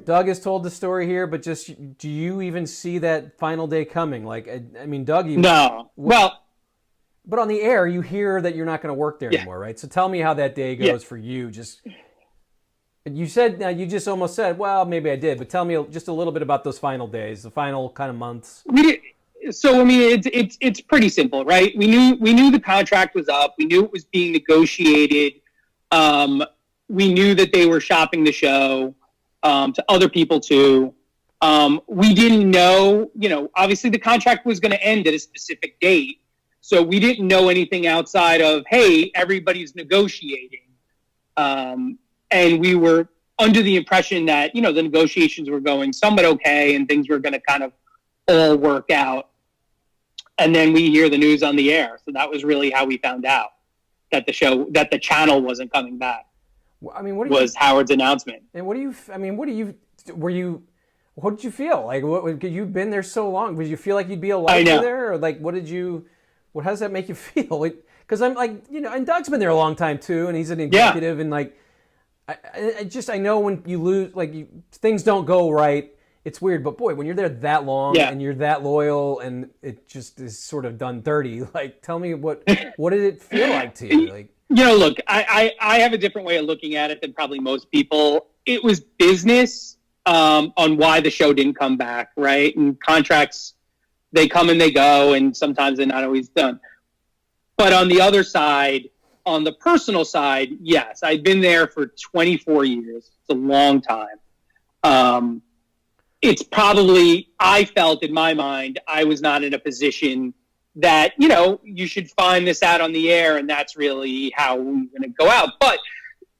Doug has told the story here, but just do you even see that final day coming? Like, I mean, Doug, you, No. Well, but on the air, you hear that you're not going to work there yeah, anymore, right? So tell me how that day yeah. goes for you. Just you said now you just almost said, well, maybe I did, but tell me just a little bit about those final days, the final kind of months. We did, so I mean, it's pretty simple, right? We knew the contract was up. We knew it was being negotiated. Um, we knew that they were shopping the show to other people too. We didn't know, obviously the contract was going to end at a specific date. So we didn't know anything outside of, hey, everybody's negotiating. And we were under the impression that, the negotiations were going somewhat okay and things were going to kind of all work out. And then we hear the news on the air. So that was really how we found out that the channel wasn't coming back. I mean, what was Howard's announcement. And what do you, I mean, what did you feel? Like, you've been there so long. Did you feel like you'd be a lifer there? Or like, how does that make you feel? Because I'm like, and Doug's been there a long time too, and he's an executive, and like, I know when you lose, like, things don't go right. It's weird, but boy, when you're there that long and you're that loyal, and it just is sort of done dirty. Like, tell me what did it feel like to you? Like, look, I have a different way of looking at it than probably most people. It was business on why the show didn't come back, right? And contracts, they come and they go, and sometimes they're not always done. But on the other side, on the personal side, yes, I've been there for 24 years. It's a long time. It's probably, I felt in my mind, I was not in a position that, you should find this out on the air and that's really how we're going to go out. But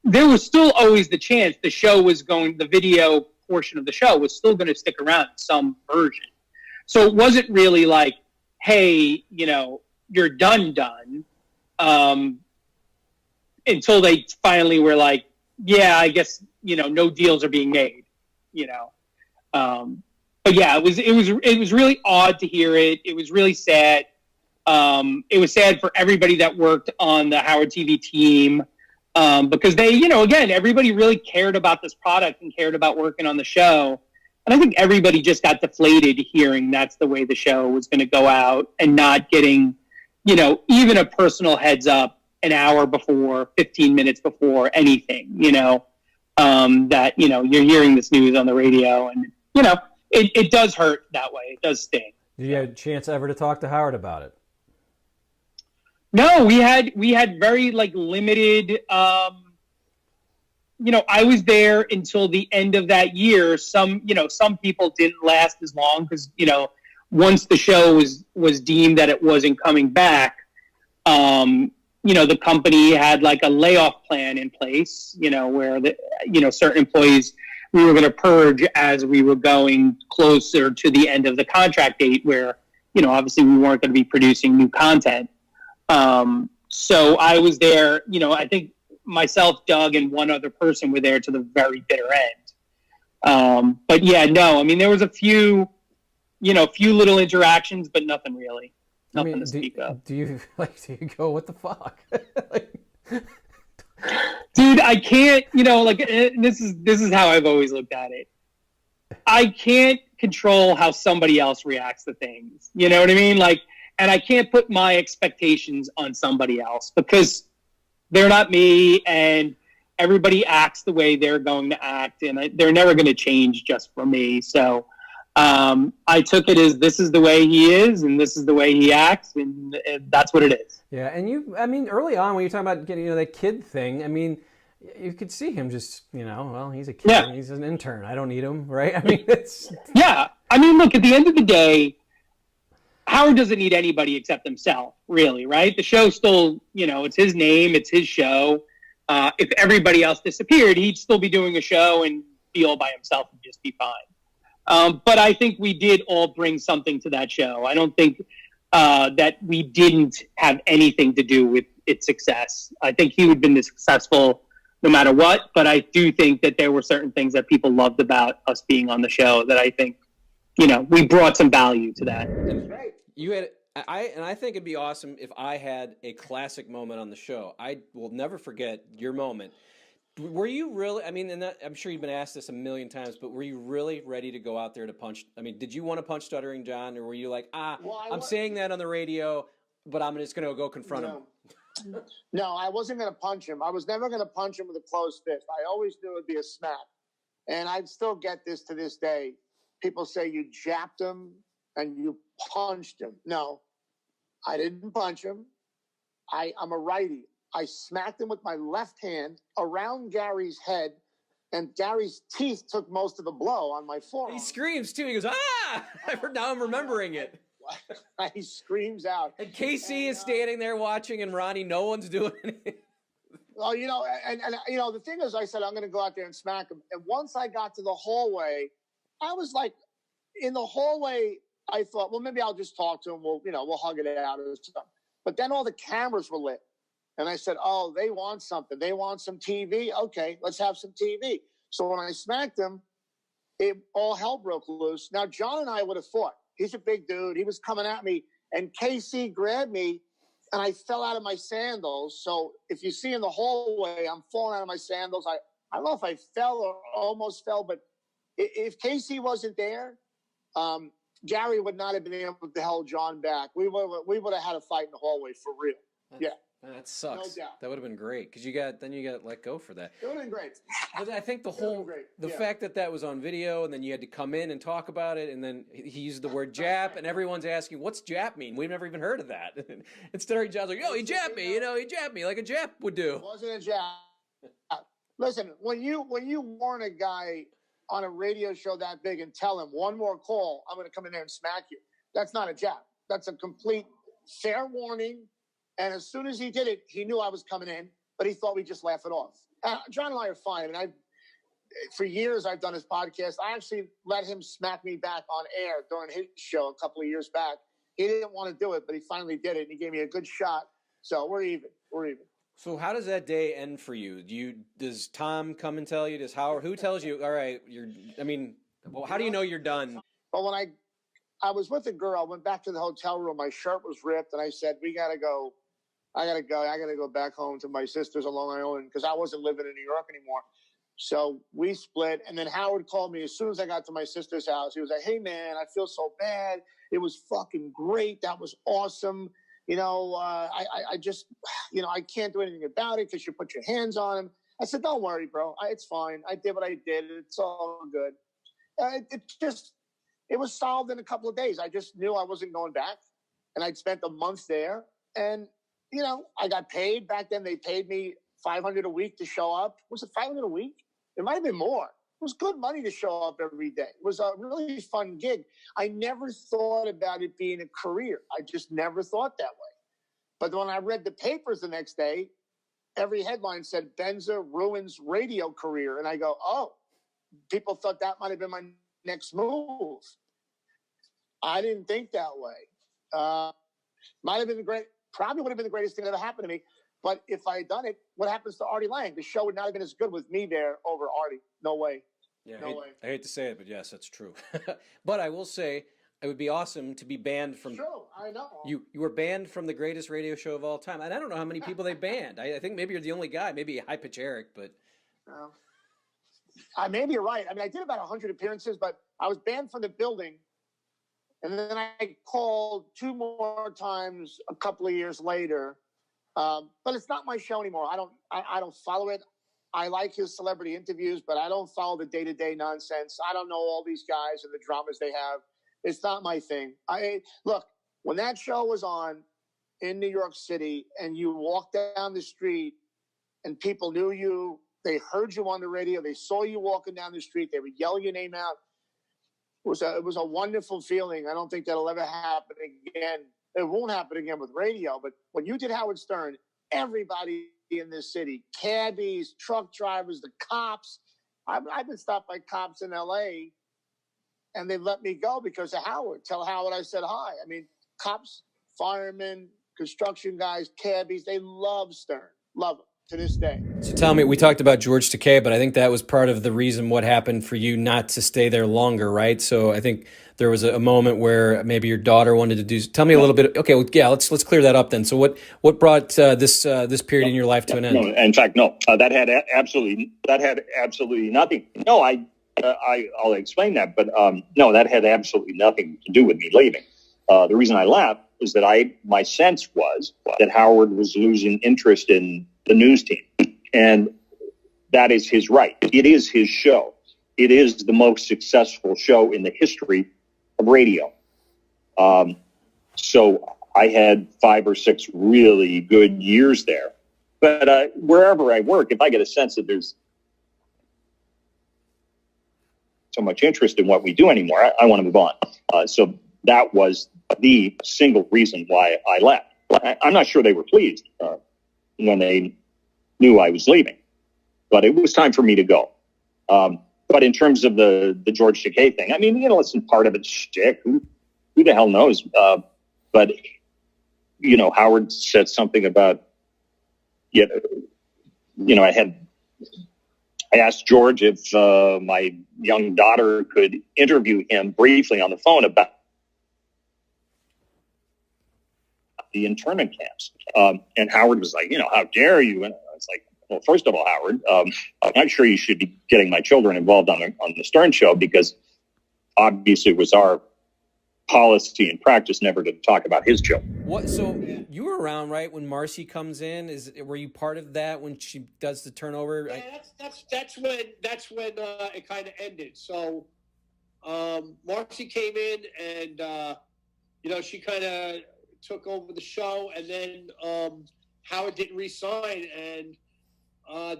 there was still always the chance the video portion of the show was still going to stick around in some version. So it wasn't really like, hey, you're done. Until they finally were like, yeah, I guess, no deals are being made, But yeah, it was really odd to hear it. It was really sad. It was sad for everybody that worked on the Howard TV team because they, again, everybody really cared about this product and cared about working on the show. And I think everybody just got deflated hearing that's the way the show was going to go out and not getting, even a personal heads up an hour before, 15 minutes before anything, that, you're hearing this news on the radio and, it does hurt that way. It does sting. Did you have a chance ever to talk to Howard about it? No, we had very limited, I was there until the end of that year. Some people didn't last as long because, once the show was deemed that it wasn't coming back, the company had like a layoff plan in place, where certain employees we were going to purge as we were going closer to the end of the contract date where, obviously we weren't going to be producing new content. So I was there, I think myself, Doug, and one other person were there to the very bitter end. But yeah, no, I mean, there was a few little interactions, but nothing really. Nothing to speak of. Do you go, what the fuck? Dude, I can't, this is how I've always looked at it. I can't control how somebody else reacts to things. You know what I mean? And I can't put my expectations on somebody else because they're not me and everybody acts the way they're going to act and they're never going to change just for me. So I took it as this is the way he is and this is the way he acts and that's what it is. Yeah, and early on when you're talking about getting that kid thing, I mean, you could see him just, well, he's a kid, yeah. He's an intern. I don't need him, right? I mean, it's... Yeah, I mean, look, at the end of the day, Howard doesn't need anybody except himself, really, right? The show still, it's his name, it's his show. If everybody else disappeared, he'd still be doing a show and be all by himself and just be fine. But I think we did all bring something to that show. I don't think that we didn't have anything to do with its success. I think he would have been successful no matter what, but I do think that there were certain things that people loved about us being on the show that I think, we brought some value to that. Right. I think it'd be awesome if I had a classic moment on the show. I will never forget your moment. Were you really, I mean, and that, I'm sure you've been asked this a million times, but were you really ready to go out there to punch? I mean, did you want to punch Stuttering John, or were you like, I'm saying that on the radio, but I'm just going to go confront him? No, I wasn't going to punch him. I was never going to punch him with a closed fist. I always knew it would be a smack. And I still get this to this day. People say you japped him and you punched him. No, I didn't punch him. I'm a righty. I smacked him with my left hand around Gary's head, and Gary's teeth took most of the blow on my forearm. He screams too. He goes, now I'm remembering it. He screams out. And KC is standing there watching, and Ronnie, no one's doing anything. Well, and the thing is, I said, I'm going to go out there and smack him. And once I got to the hallway, I was like, in the hallway, I thought, well, maybe I'll just talk to him. We'll hug it out or something. But then all the cameras were lit. And I said, oh, they want something. They want some TV. Okay, let's have some TV. So when I smacked him, all hell broke loose. Now, John and I would have fought. He's a big dude. He was coming at me. And KC grabbed me, and I fell out of my sandals. So if you see in the hallway, I'm falling out of my sandals. I don't know if I fell or almost fell, but if KC wasn't there, Gary would not have been able to hold John back. We would have had a fight in the hallway for real. That sucks. No doubt. That would have been great because you got let go for that. It would have been great. But I think the fact that was on video, and then you had to come in and talk about it, and then he used the word Jap, and everyone's asking, what's Jap mean? We've never even heard of that. Instead of John's like, he jabbed me, he jabbed me like a Jap would do. It wasn't a jab. Listen, when you warn a guy on a radio show that big and tell him one more call, I'm going to come in there and smack you, that's not a jab. That's a complete fair warning. And as soon as he did it, he knew I was coming in, but he thought we'd just laugh it off. John and I are fine. And for years, I've done his podcast. I actually let him smack me back on air during his show a couple of years back. He didn't want to do it, but he finally did it. And he gave me a good shot. So we're even. So how does that day end for you? Does Tom come and tell you? Does Howard? Who tells you, all right, how do you know you're done? Well, when I was with a girl, I went back to the hotel room. My shirt was ripped. And I said, we got to go. I got to go back home to my sister's on Long Island because I wasn't living in New York anymore. So we split. And then Howard called me as soon as I got to my sister's house. He was like, hey, man, I feel so bad. It was fucking great. That was awesome. I just, I can't do anything about it because you put your hands on him. I said, don't worry, bro. It's fine. I did what I did. It's all good. It was solved in a couple of days. I just knew I wasn't going back. And I'd spent a month there. And I got paid. Back then, they paid me $500 a week to show up. Was it $500 a week? It might have been more. It was good money to show up every day. It was a really fun gig. I never thought about it being a career. I just never thought that way. But when I read the papers the next day, every headline said, Benza ruins radio career. And I go, oh, people thought that might have been my next move. I didn't think that way. Might have been probably would have been the greatest thing that ever happened to me. But if I had done it, what happens to Artie Lange? The show would not have been as good with me there over Artie. No way. Yeah, I hate to say it, but yes, that's true. But I will say, it would be awesome to be banned from. Sure, I know. You were banned from the greatest radio show of all time, and I don't know how many people they banned. I think maybe you're the only guy. Maybe High Pitch Eric, but. Maybe you're right. I mean, I did about 100 appearances, but I was banned from the building. And then I called 2 more times a couple of years later. But it's not my show anymore. I don't follow it. I like his celebrity interviews, but I don't follow the day-to-day nonsense. I don't know all these guys and the dramas they have. It's not my thing. Look, when that show was on in New York City and you walked down the street and people knew you, they heard you on the radio, they saw you walking down the street, they would yell your name out. It was a wonderful feeling. I don't think that'll ever happen again. It won't happen again with radio. But when you did Howard Stern, everybody in this city, cabbies, truck drivers, the cops. I've been stopped by cops in L.A., and they've let me go because of Howard. Tell Howard I said hi. I mean, cops, firemen, construction guys, cabbies, they love Stern. Love him. to this day. So tell me, we talked about George Takei, but I think that was part of the reason what happened for you not to stay there longer, right? So I think there was a moment where maybe your daughter wanted to do. Tell me a little bit. Okay, well, yeah, let's clear that up then. So what brought this period in your life to an end? No, in fact, no. That had absolutely nothing. No, I'll explain that, but no, that had absolutely nothing to do with me leaving. The reason I left is that my sense was that Howard was losing interest in the news team, and that is his right. It is his show. It is the most successful show in the history of radio. So I had 5 or 6 really good years there. But wherever I work, if I get a sense that there's so much interest in what we do anymore, I want to move on. So that was the single reason why I left. I'm not sure they were pleased when they knew I was leaving, but it was time for me to go. But in terms of the George Takei thing, I mean, listen, part of it's shtick. Who the hell knows? But, Howard said something about, I asked George if my young daughter could interview him briefly on the phone about the internment camps. And Howard was like, how dare you? And I was like, well, first of all, Howard, I'm not sure you should be getting my children involved on the Stern show, because obviously it was our policy and practice never to talk about his children. What? So you were around, right, when MARCI comes in? Were you part of that when she does the turnover? Yeah, that's when it kind of ended. So MARCI came in, and she kind of took over the show, and then Howard didn't re-sign, and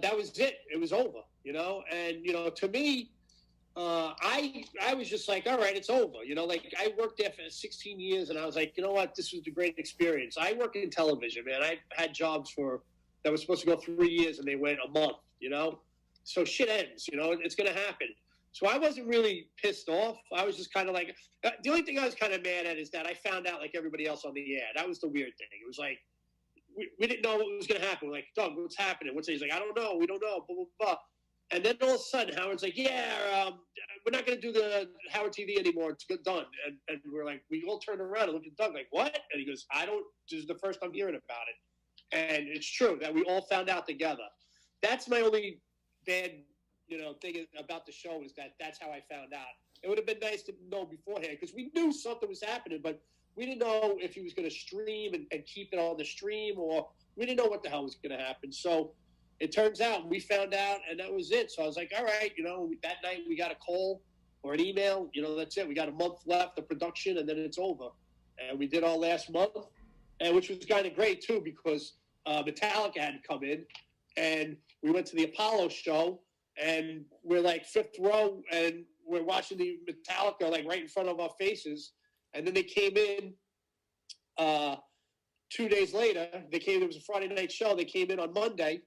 that was it. It was over, And to me, I was just like, all right, it's over. I worked there for 16 years, and I was like, you know what? This was a great experience. I work in television, man. I had jobs that were supposed to go 3 years, and they went a month, So shit ends, it's going to happen. So I wasn't really pissed off. I was just kind of like, the only thing I was kind of mad at is that I found out like everybody else on the air. That was the weird thing. It was like, we didn't know what was going to happen. We're like, Doug, what's happening? He's like, I don't know. We don't know. Blah, blah, blah. And then all of a sudden, Howard's like, yeah, we're not going to do the Howard TV anymore. It's done. And we're like, we all turned around and looked at Doug like, what? And he goes, this is the first I'm hearing about it. And it's true that we all found out together. That's my only bad, thing about the show, is that's how I found out. It would have been nice to know beforehand, because we knew something was happening, but we didn't know if he was going to stream and keep it on the stream, or we didn't know what the hell was going to happen. So it turns out we found out, and that was it. So I was like, all right, that night we got a call or an email, that's it. We got a month left of production, and then it's over. And we did our last month, and which was kind of great too, because Metallica had come in, and we went to the Apollo show, and we're like 5th row, and we're watching the Metallica like right in front of our faces. And then they came in 2 days later. It was a Friday night show. They came in on Monday,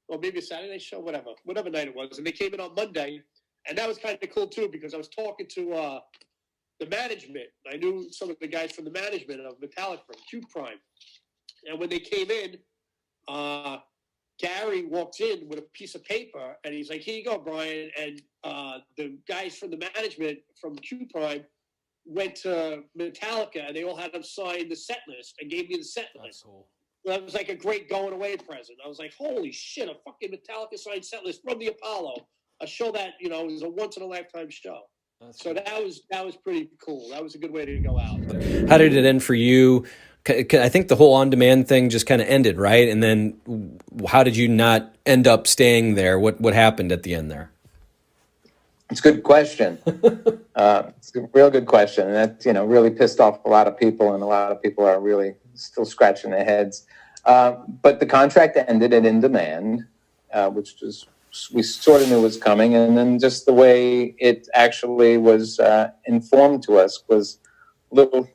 or maybe a Saturday night show, whatever night it was. And they came in on Monday, and that was kind of cool too, because I was talking to the management. I knew some of the guys from the management of Metallica from Q Prime. And when they came in, Gary walked in with a piece of paper, and he's like, here you go, Brian. And the guys from the management from Q Prime went to Metallica, and they all had them sign the set list and gave me the set list. That's cool. That was like a great going away present. I was like, holy shit, a fucking Metallica signed set list from the Apollo, a show that, was a once in a lifetime show. So that was pretty cool. That was a good way to go out. How did it end for you? I think the whole on-demand thing just kind of ended, right? And then how did you not end up staying there? What happened at the end there? It's a good question. It's a real good question. And that, really pissed off a lot of people, and a lot of people are really still scratching their heads. But the contract ended at In Demand, which was, we sort of knew was coming. And then just the way it actually was informed to us was little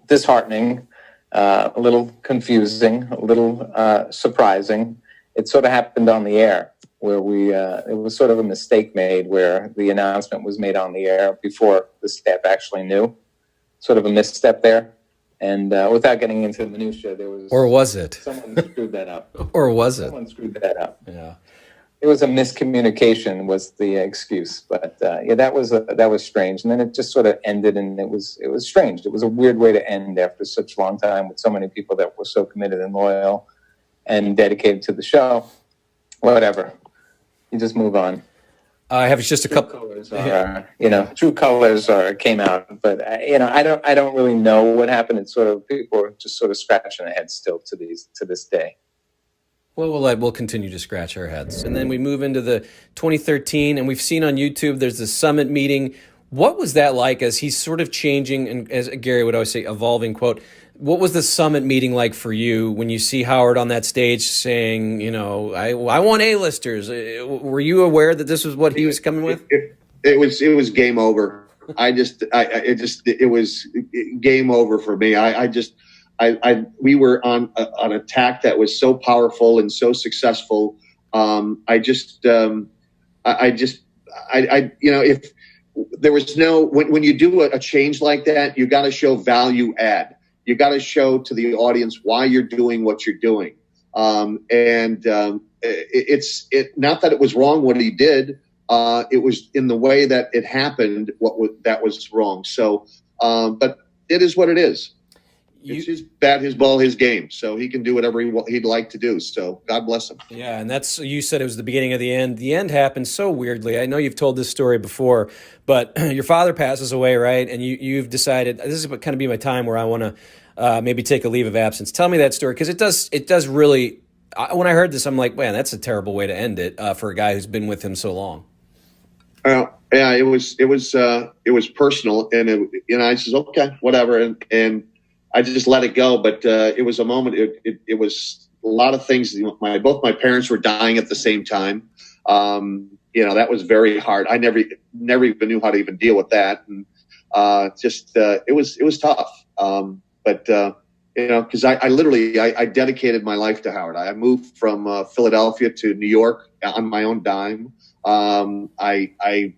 disheartening, a little confusing, a little surprising. It sort of happened on the air, where it was sort of a mistake made, where the announcement was made on the air before the staff actually knew. Sort of a misstep there. And without getting into the minutia, there was... Or was it? Someone screwed that up. Or was it? Someone screwed that up. Yeah. It was a miscommunication was the excuse. But yeah, that was strange. And then it just sort of ended, and it was strange. It was a weird way to end after such a long time with so many people that were so committed and loyal and dedicated to the show. Whatever. You just move on. I have just a couple. True colors came out, but I don't really know what happened. It's sort of people are just sort of scratching their heads still to this day. Well, we'll continue to scratch our heads, and then we move into the 2013, and we've seen on YouTube there's the summit meeting. What was that like as he's sort of changing, and as Gary would always say, evolving? Quote. What was the summit meeting like for you when you see Howard on that stage saying, I want A-listers? Were you aware that this was what he was coming with? It was game over. It was game over for me. We were on an attack that was so powerful and so successful. If there was when you do a change like that, you got to show value add. You got to show to the audience why you're doing what you're doing. It's not that it was wrong what he did. It was in the way that it happened that was wrong. So, but it is what it is. It's his bat, his ball, his game. So he can do whatever he'd like to do. So God bless him. Yeah, and you said it was the beginning of the end. The end happened so weirdly. I know you've told this story before, but your father passes away, right? And you've decided this is kind of be my time where I want to maybe take a leave of absence. Tell me that story, because it does really. When I heard this, I'm like, man, that's a terrible way to end it for a guy who's been with him so long. Yeah, it was personal, and I said, okay, whatever, and I just let it go. But it was a moment. It was a lot of things. Both my parents were dying at the same time. That was very hard. I never even knew how to even deal with that, and it was tough. Because I literally dedicated my life to Howard. I moved from Philadelphia to New York on my own dime. I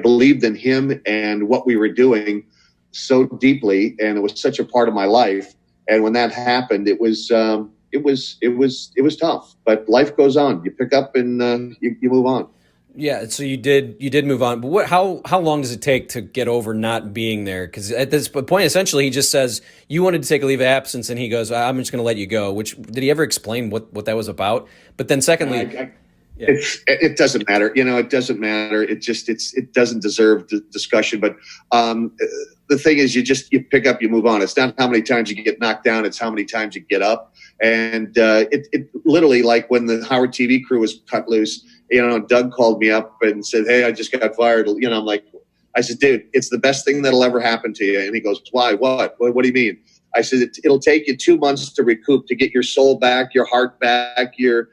believed in him and what we were doing so deeply, and it was such a part of my life. And when that happened, it was tough. But life goes on. You pick up and you move on. Yeah, so you did move on. But how long does it take to get over not being there? Because at this point, essentially, he just says, you wanted to take a leave of absence, and he goes, I'm just going to let you go. Which, did he ever explain what that was about? But then secondly... It doesn't matter. It doesn't matter. It doesn't deserve the discussion. But the thing is, you pick up, you move on. It's not how many times you get knocked down. It's how many times you get up. And it literally, like when the Howard TV crew was cut loose, Doug called me up and said, hey, I just got fired. I'm like, I said, dude, it's the best thing that'll ever happen to you. And he goes, why? What do you mean? I said, it'll take you 2 months to recoup, to get your soul back, your heart back, your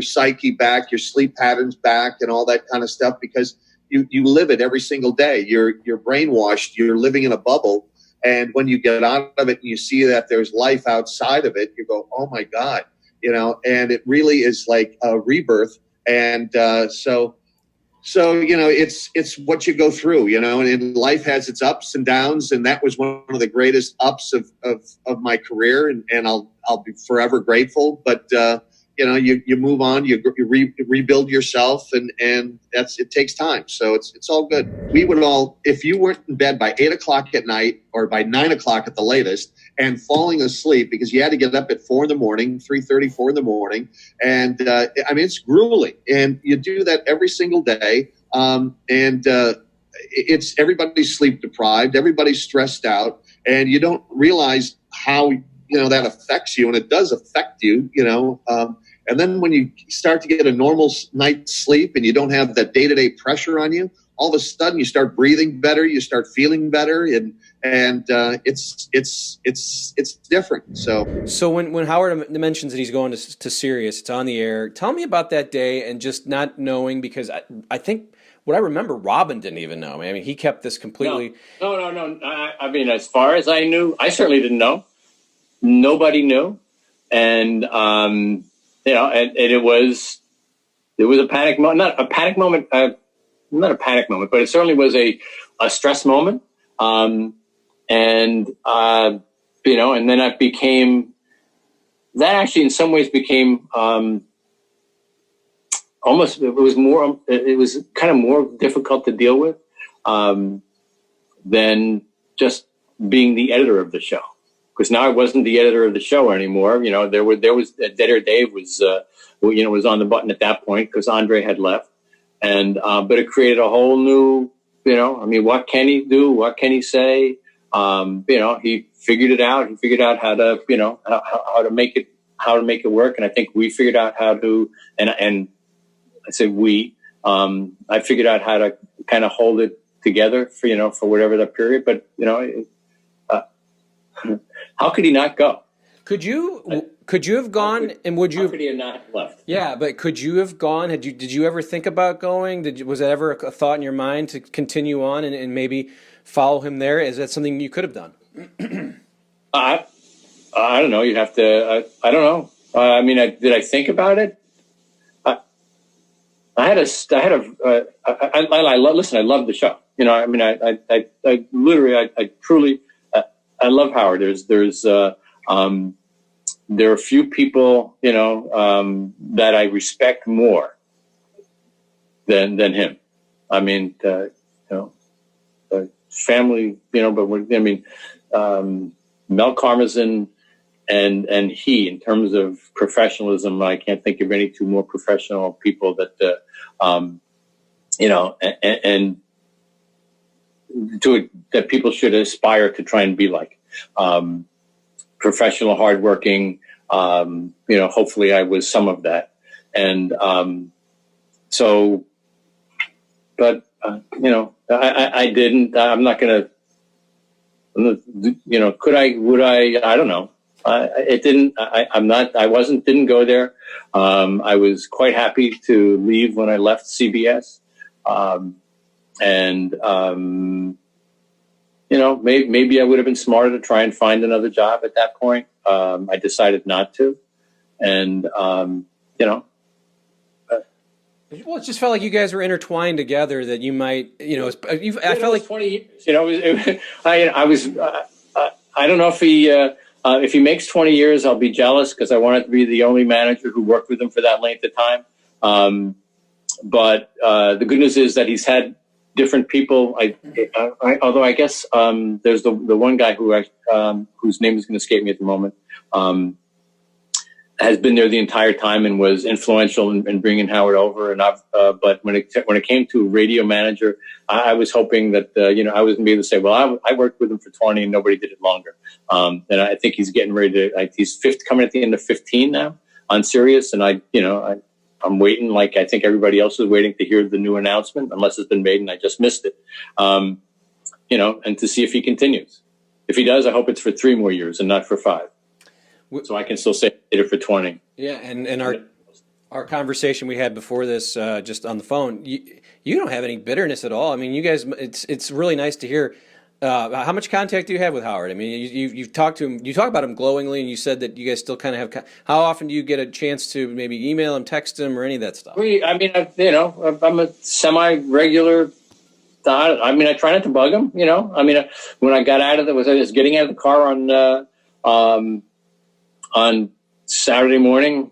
psyche back, your sleep patterns back, and all that kind of stuff, because you live it every single day. You're brainwashed. You're living in a bubble. And when you get out of it and you see that there's life outside of it, you go, oh my God, and it really is like a rebirth. And so it's what you go through, and life has its ups and downs. And that was one of the greatest ups of my career. And I'll be forever grateful. But, you move on, you rebuild yourself, and it takes time. So it's all good. We would all, if you weren't in bed by 8 o'clock at night or by 9 o'clock at the latest and falling asleep because you had to get up at 4 a.m, 3:30, 4 a.m. And it's grueling, and you do that every single day. It's everybody's sleep deprived. Everybody's stressed out, and you don't realize how, that affects you, and it does affect you, and then when you start to get a normal night's sleep and you don't have that day-to-day pressure on you, all of a sudden you start breathing better, you start feeling better, and it's different. So when Howard mentions that he's going to Sirius, it's on the air. Tell me about that day and just not knowing, because I think what I remember, Robin didn't even know. I mean, he kept this completely. No. I mean, as far as I knew, I certainly didn't know. Nobody knew, and and it was a panic moment, not a panic moment, but it certainly was a stress moment. and and then that actually in some ways became almost, it was kind of more difficult to deal with than just being the editor of the show. Because now I wasn't the editor of the show anymore. There was Editor Dave was on the button at that point because Andre had left, and but it created a whole new, what can he do? What can he say? He figured it out. He figured out how to, how to make it work. And I think we figured out how to, and I say we, I figured out how to kind of hold it together for whatever that period. But how could he not go? Could you have gone, and would you? How could he have not left? Yeah, but could you have gone? Did you ever think about going? Was that ever a thought in your mind to continue on and maybe follow him there? Is that something you could have done? I don't know. You'd have to. I don't know. Did I think about it? I listen. I love the show. I literally, I truly, I love Howard. There are a few people, that I respect more than him. Family, but Mel Karmazin and he, in terms of professionalism, I can't think of any two more professional people that, that people should aspire to try and be like. Professional, hardworking, hopefully I was some of that. And I didn't, I'm not going to, could I, would I don't know. It didn't, didn't go there. I was quite happy to leave when I left CBS. Maybe I would have been smarter to try and find another job at that point. I decided not to. And, well, it just felt like you guys were intertwined together, that you might, I felt like 20 years, I don't know if he makes 20 years, I'll be jealous because I wanted to be the only manager who worked with him for that length of time. But the good news is that he's had different people. Although I guess there's the one guy whose name is going to escape me at the moment, has been there the entire time and was influential in bringing Howard over. And but when it came to radio manager, I was hoping that I was going to be able to say, well, I worked with him for 20 and nobody did it longer. And I think he's getting ready to. He's coming at the end of 15 now on Sirius, and I'm waiting, like I think everybody else is waiting to hear the new announcement, unless it's been made and I just missed it. And to see if he continues. If he does, I hope it's for 3 more years and not for 5. So I can still say I did it for 20. Yeah, and our conversation we had before this, just on the phone, you don't have any bitterness at all. I mean, you guys, it's really nice to hear. How much contact do you have with Howard? I mean, you've talked to him. You talk about him glowingly, and you said that you guys still kind of have. How often do you get a chance to maybe email him, text him, or any of that stuff? I'm a semi-regular. I try not to bug him. When I got out of I was getting out of the car on Saturday morning.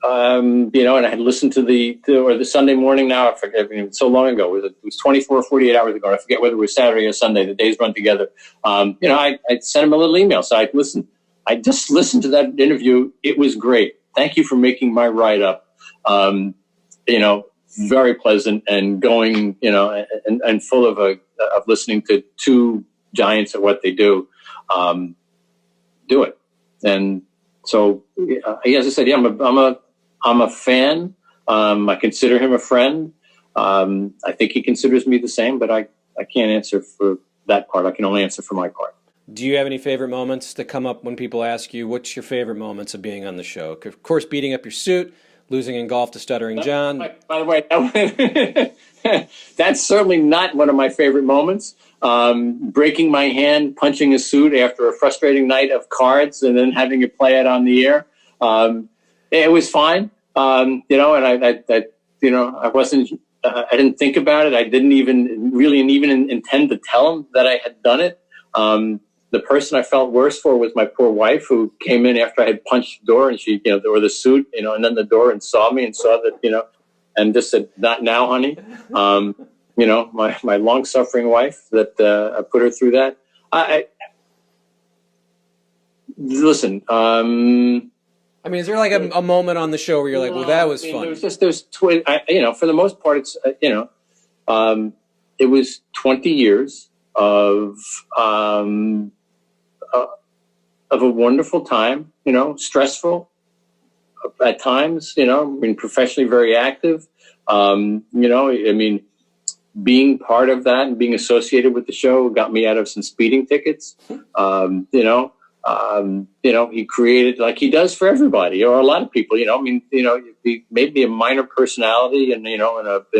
And I had listened to the Sunday morning. Now I forget. It's so long ago. It was 24 or 48 hours ago. I forget whether it was Saturday or Sunday. The days run together. I sent him a little email. So I just listened to that interview. It was great. Thank you for making my write up. Very pleasant and going. And full of listening to 2 giants at what they do. Do it. And so, as I said, yeah, I'm a fan. I consider him a friend. I think he considers me the same, but I can't answer for that part. I can only answer for my part. Do you have any favorite moments that come up when people ask you, what's your favorite moments of being on the show? Of course, beating up your suit, losing in golf to Stuttering John. By the way, that's certainly not one of my favorite moments. Breaking my hand, punching a suit after a frustrating night of cards and then having to play it on the air. It was fine. And I wasn't, I didn't think about it. I didn't even intend to tell him that I had done it. the person I felt worse for was my poor wife, who came in after I had punched the door, and she, or the suit, and then the door, and saw me and saw that, and just said, "Not now, honey." My long-suffering wife that I put her through that. Listen. I mean, is there like a moment on the show where you're like, "Well, that was fun"? For the most part, it's it was 20 years of a wonderful time. Stressful at times. Professionally very active. Being part of that and being associated with the show got me out of some speeding tickets. He created, like he does for everybody or a lot of people. He made me a minor personality and in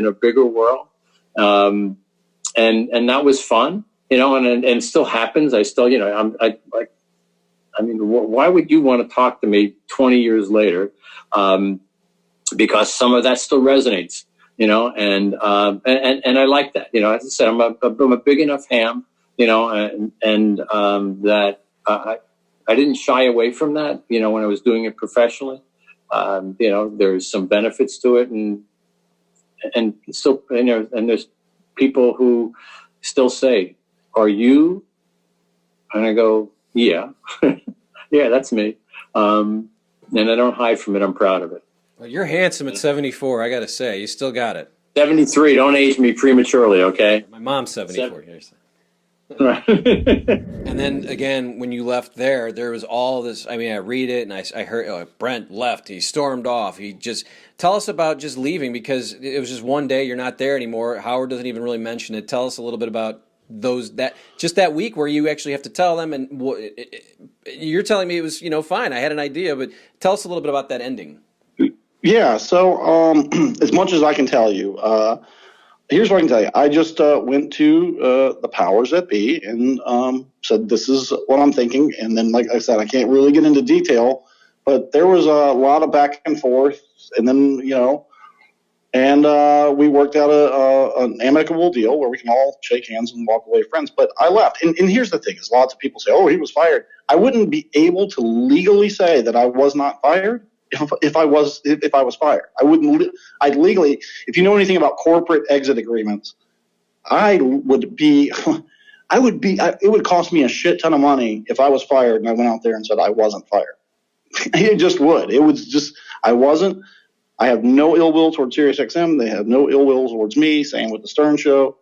a bigger world, and that was fun. And it still happens. I still, why would you want to talk to me 20 years later? Because some of that still resonates. And I like that. As I said, I'm a big enough ham, that I didn't shy away from that, when I was doing it professionally. There's some benefits to it, and still, and there's people who still say, "Are you?" And I go, "Yeah, yeah, that's me." And I don't hide from it. I'm proud of it. Well, you're handsome at 74. I got to say, you still got it. 73. Don't age me prematurely, okay? My mom's 74. Right. And then again, when you left there was all this. I read it and I heard Brent left. He stormed off. Tell us about just leaving, because it was just one day. You're not there anymore. Howard doesn't even really mention it. Tell us a little bit about that week where you actually have to tell them. And you're telling me it was fine. I had an idea, but tell us a little bit about that ending. Yeah, so as much as I can tell you, here's what I can tell you. I just went to the powers that be and said, this is what I'm thinking. And then, like I said, I can't really get into detail, but there was a lot of back and forth. And then, we worked out an amicable deal where we can all shake hands and walk away friends. But I left. And here's the thing, is lots of people say, oh, he was fired. I wouldn't be able to legally say that I was not fired if I was fired. I'd legally, if you know anything about corporate exit agreements, it would cost me a shit ton of money if I was fired and I went out there and said I wasn't fired. It just would. It was just, I wasn't. I have no ill will towards SiriusXM. They have no ill will towards me. Same with the Stern Show.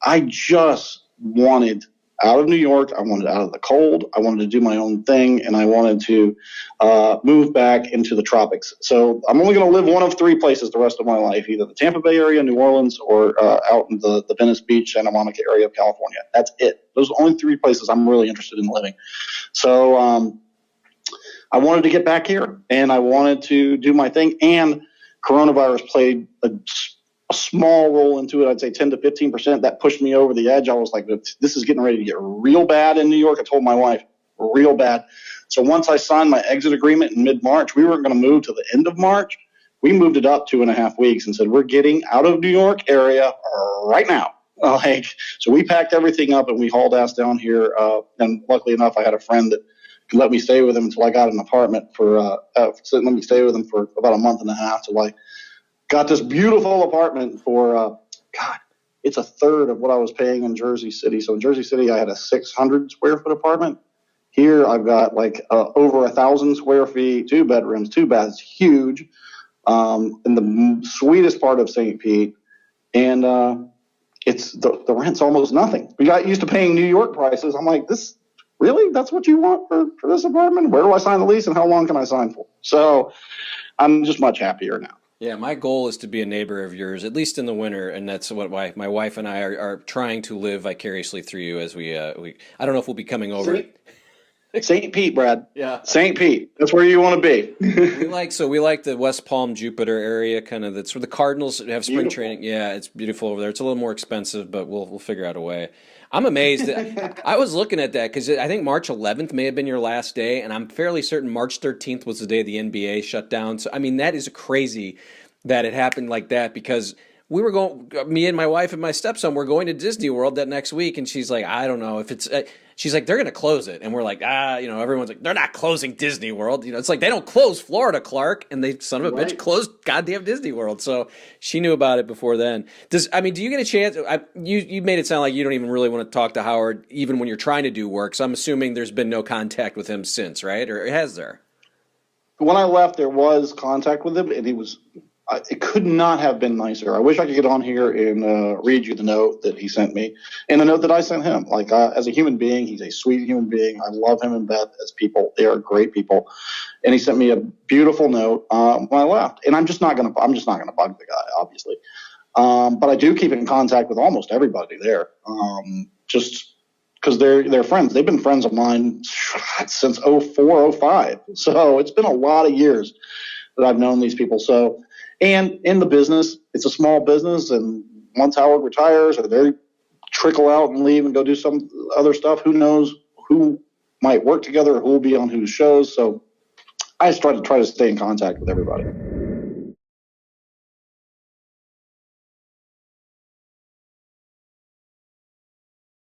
I just wanted out of New York. I wanted out of the cold. I wanted to do my own thing, and I wanted to move back into the tropics. So I'm only going to live one of three places the rest of my life, either the Tampa Bay area, New Orleans, or out in the Venice Beach, Santa Monica area of California. That's it. Those are the only three places I'm really interested in living. So I wanted to get back here, and I wanted to do my thing, and coronavirus played a small role into it. I'd say 10 to 15%. That pushed me over the edge. I was like, this is getting ready to get real bad in New York. I told my wife, real bad. So once I signed my exit agreement in mid-March, we weren't going to move to the end of March. We moved it up 2.5 weeks and said, we're getting out of New York area right now. So we packed everything up and we hauled ass down here. And luckily enough, I had a friend that could let me stay with him until I got an apartment let me stay with him for about a month and a half till I got this beautiful apartment for, it's a third of what I was paying in Jersey City. So in Jersey City, I had a 600 square foot apartment. Here, I've got over 1,000 square feet, 2 bedrooms, 2 baths, huge, in the sweetest part of St. Pete. And it's the rent's almost nothing. We got used to paying New York prices. I'm like, really? That's what you want for this apartment? Where do I sign the lease and how long can I sign for? So I'm just much happier now. Yeah, my goal is to be a neighbor of yours, at least in the winter, and that's what my wife and I are trying to live vicariously through you as we I don't know if we'll be coming over. St. Pete, Brad. Yeah. St. Pete. That's where you want to be. we like the West Palm, Jupiter area, kind of. That's where the Cardinals have spring training. Yeah, it's beautiful over there. It's a little more expensive, but we'll figure out a way. I'm amazed. I was looking at that because I think March 11th may have been your last day, and I'm fairly certain March 13th was the day the NBA shut down. So, I mean, that is crazy that it happened like that, because we were going, me and my wife and my stepson were going to Disney World that next week. And she's like, I don't know if it's, she's like, they're going to close it. And we're like, everyone's like, they're not closing Disney World. It's like, they don't close Florida, Clark. And they, son of a bitch, closed goddamn Disney World. So she knew about it before then. Do you get a chance? You made it sound like you don't even really want to talk to Howard, even when you're trying to do work. So I'm assuming there's been no contact with him since, right? Or has there? When I left, there was contact with him, and he was. It could not have been nicer. I wish I could get on here and read you the note that he sent me and the note that I sent him. Like as a human being, he's a sweet human being. I love him and Beth as people. They are great people, and he sent me a beautiful note when I left. And I'm just not gonna bug the guy, obviously. But I do keep in contact with almost everybody there, just because they're friends. They've been friends of mine since 04, 05. So it's been a lot of years that I've known these people. So. And in the business, it's a small business, and once Howard retires or they trickle out and leave and go do some other stuff, who knows who might work together or who will be on whose shows. So I just try to stay in contact with everybody.